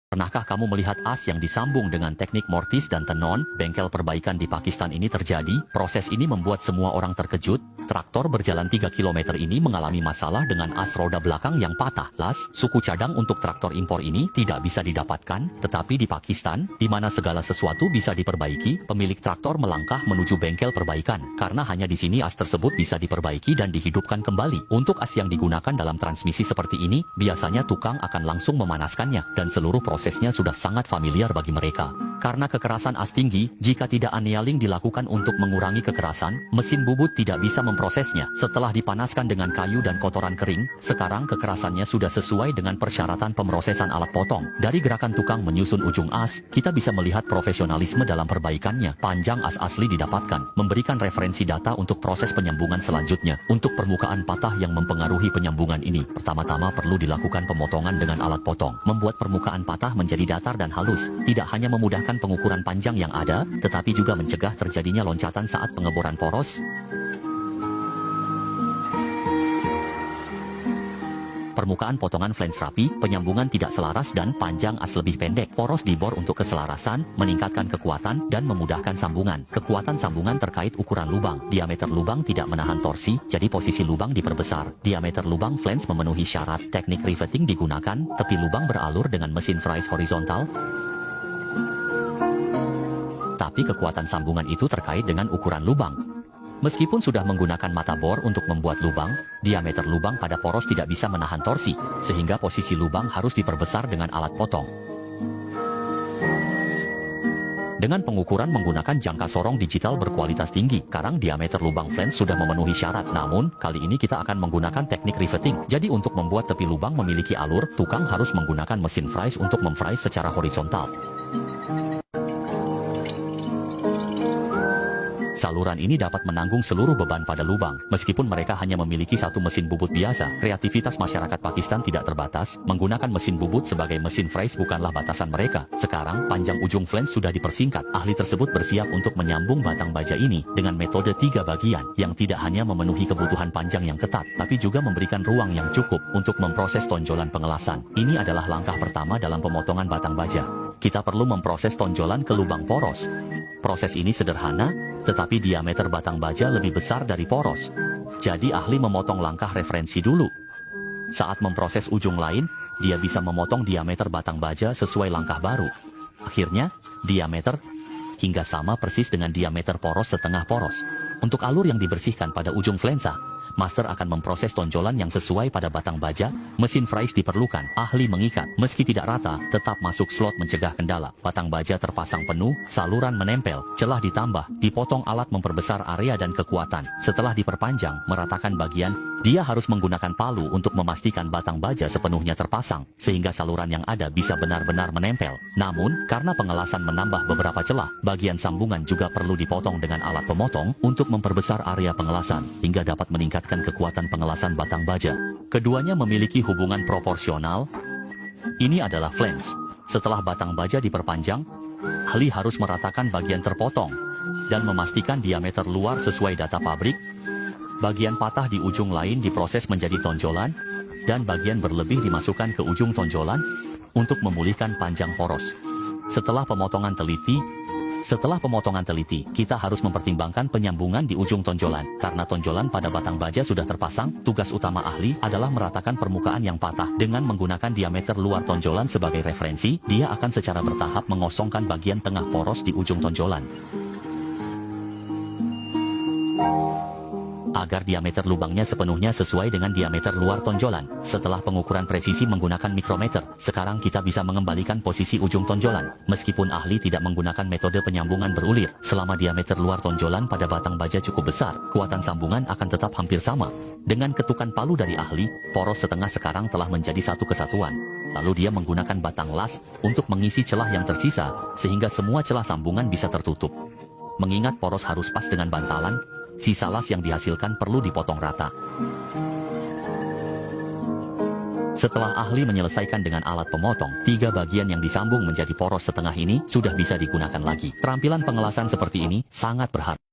Pernahkah kamu melihat as yang disambung dengan teknik mortis dan tenon? Bengkel perbaikan di Pakistan ini terjadi. Proses ini membuat semua orang terkejut. Traktor berjalan 3 km ini mengalami masalah dengan as roda belakang yang patah. Las, suku cadang untuk traktor impor ini tidak bisa didapatkan. Tetapi di Pakistan, di mana segala sesuatu bisa diperbaiki, pemilik traktor melangkah menuju bengkel perbaikan. Karena hanya di sini as tersebut bisa diperbaiki dan dihidupkan kembali. Untuk as yang digunakan dalam transmisi seperti ini, biasanya tukang akan langsung memanaskannya. Dan seluruh prosesnya sudah sangat familiar bagi mereka. Karena kekerasan as tinggi, jika tidak annealing dilakukan untuk mengurangi kekerasan, mesin bubut tidak bisa memprosesnya. Setelah dipanaskan dengan kayu dan kotoran kering, sekarang kekerasannya sudah sesuai dengan persyaratan pemrosesan alat potong. Dari gerakan tukang menyusun ujung as, kita bisa melihat profesionalisme dalam perbaikannya. Panjang as asli didapatkan, memberikan referensi data untuk proses penyambungan selanjutnya. Untuk permukaan patah yang mempengaruhi penyambungan ini, pertama-tama perlu dilakukan pemotongan dengan alat potong. Membuat permukaan patah menjadi datar dan halus, tidak hanya memudahkan pengukuran panjang yang ada, tetapi juga mencegah terjadinya loncatan saat pengeboran poros. Permukaan potongan flange rapi, penyambungan tidak selaras dan panjang as lebih pendek. Poros dibor untuk keselarasan, meningkatkan kekuatan, dan memudahkan sambungan. Kekuatan sambungan terkait ukuran lubang. Diameter lubang tidak menahan torsi, jadi posisi lubang diperbesar. Diameter lubang flange memenuhi syarat. Teknik riveting digunakan, tepi lubang beralur dengan mesin fries horizontal. Tapi kekuatan sambungan itu terkait dengan ukuran lubang. Meskipun sudah menggunakan mata bor untuk membuat lubang, diameter lubang pada poros tidak bisa menahan torsi, sehingga posisi lubang harus diperbesar dengan alat potong. Dengan pengukuran menggunakan jangka sorong digital berkualitas tinggi, sekarang diameter lubang flange sudah memenuhi syarat. Namun, kali ini kita akan menggunakan teknik riveting. Jadi untuk membuat tepi lubang memiliki alur, tukang harus menggunakan mesin fries untuk memfries secara horizontal. Saluran ini dapat menanggung seluruh beban pada lubang. Meskipun mereka hanya memiliki satu mesin bubut biasa, kreativitas masyarakat Pakistan tidak terbatas. Menggunakan mesin bubut sebagai mesin fries bukanlah batasan mereka. Sekarang, panjang ujung flange sudah dipersingkat. Ahli tersebut bersiap untuk menyambung batang baja ini dengan metode 3 bagian, yang tidak hanya memenuhi kebutuhan panjang yang ketat, tapi juga memberikan ruang yang cukup untuk memproses tonjolan pengelasan. Ini adalah langkah pertama dalam pemotongan batang baja. Kita perlu memproses tonjolan ke lubang poros. Proses ini sederhana, tetapi diameter batang baja lebih besar dari poros. Jadi ahli memotong langkah referensi dulu. Saat memproses ujung lain, dia bisa memotong diameter batang baja sesuai langkah baru. Akhirnya, diameter hingga sama persis dengan diameter poros setengah poros. Untuk alur yang dibersihkan pada ujung flensa, master akan memproses tonjolan yang sesuai pada batang baja. Mesin fries diperlukan. Ahli mengikat. Meski tidak rata, tetap masuk slot mencegah kendala. Batang baja terpasang penuh, saluran menempel, celah ditambah, dipotong alat memperbesar area dan kekuatan. Setelah diperpanjang, meratakan bagian, dia harus menggunakan palu untuk memastikan batang baja sepenuhnya terpasang, sehingga saluran yang ada bisa benar-benar menempel. Namun, karena pengelasan menambah beberapa celah, bagian sambungan juga perlu dipotong dengan alat pemotong untuk memperbesar area pengelasan, hingga dapat meningkatkan kekuatan pengelasan batang baja. Keduanya memiliki hubungan proporsional. Ini adalah flange. Setelah batang baja diperpanjang, ahli harus meratakan bagian terpotong dan memastikan diameter luar sesuai data pabrik. Bagian patah di ujung lain diproses menjadi tonjolan, dan bagian berlebih dimasukkan ke ujung tonjolan untuk memulihkan panjang poros. Setelah pemotongan teliti, kita harus mempertimbangkan penyambungan di ujung tonjolan. Karena tonjolan pada batang baja sudah terpasang, tugas utama ahli adalah meratakan permukaan yang patah. Dengan menggunakan diameter luar tonjolan sebagai referensi, dia akan secara bertahap mengosongkan bagian tengah poros di ujung tonjolan, agar diameter lubangnya sepenuhnya sesuai dengan diameter luar tonjolan. Setelah pengukuran presisi menggunakan mikrometer, sekarang kita bisa mengembalikan posisi ujung tonjolan. Meskipun ahli tidak menggunakan metode penyambungan berulir, selama diameter luar tonjolan pada batang baja cukup besar, kekuatan sambungan akan tetap hampir sama. Dengan ketukan palu dari ahli, poros setengah sekarang telah menjadi satu kesatuan. Lalu dia menggunakan batang las untuk mengisi celah yang tersisa, sehingga semua celah sambungan bisa tertutup. Mengingat poros harus pas dengan bantalan, sisa las yang dihasilkan perlu dipotong rata. Setelah ahli menyelesaikan dengan alat pemotong, 3 bagian yang disambung menjadi poros setengah ini sudah bisa digunakan lagi. Keterampilan pengelasan seperti ini sangat berharga.